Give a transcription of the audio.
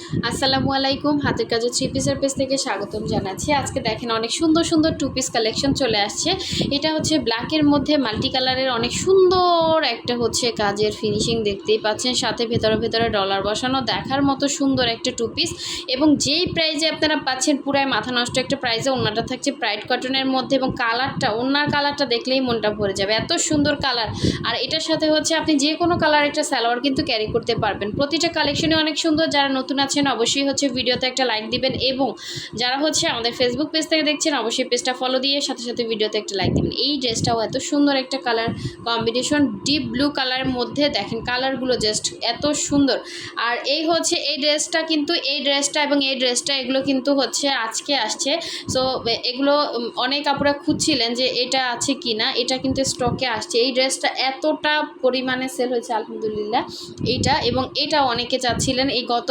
আসসালামু আলাইকুম, হাতের কাজের থ্রি পিসের পেজ থেকে স্বাগতম জানাচ্ছি। আজকে দেখেন অনেক সুন্দর সুন্দর টু পিস কালেকশন চলে আসছে। এটা হচ্ছে ব্ল্যাকের মধ্যে মাল্টি কালারের অনেক সুন্দর একটা হচ্ছে কাজের ফিনিশিং দেখতেই পাচ্ছেন, সাথে ভেতরে ভেতরে ডলার বসানো, দেখার মতো সুন্দর একটা টু পিস। এবং যেই প্রাইজে আপনারা পাচ্ছেন পুরাই মাথা নষ্ট একটা প্রাইজে। ওড়নাটা থাকছে ব্রাইট কটনের মধ্যে এবং কালারটা, ওড়নার কালারটা দেখলেই মনটা ভরে যাবে, এত সুন্দর কালার। আর এটার সাথে হচ্ছে আপনি যে কোনো কালার একটা সালোয়ার কিন্তু ক্যারি করতে পারবেন। প্রতিটা কালেকশনে অনেক সুন্দর। যারা নতুন আছেন অবশ্যই হচ্ছে ভিডিওতে একটা লাইক দিবেন, এবং যারা হচ্ছে আমাদের ফেসবুক পেজ থেকে দেখছেন অবশ্যই পেজটা ফলো দিয়ে সাথে সাথে ভিডিওতে একটা লাইক দিবেন। এই ড্রেসটাও এত সুন্দর একটা কালার কম্বিনেশন, ডিপ ব্লু কালারের মধ্যে দেখেন কালারগুলো জাস্ট এত সুন্দর। আর এই হচ্ছে এই ড্রেসটা কিন্তু এই ড্রেসটা এবং এই ড্রেসটা এগুলো কিন্তু হচ্ছে আজকে আসছে। সো এগুলো অনেক আপুরা খুঁজছিলেন যে এটা আছে কি না, এটা কিন্তু স্টকে আসছে। এই ড্রেসটা এতটা পরিমাণে সেল হয়েছে আলহামদুলিল্লাহ এইটা, এবং এটা অনেকে চাচ্ছিলেন। এই গত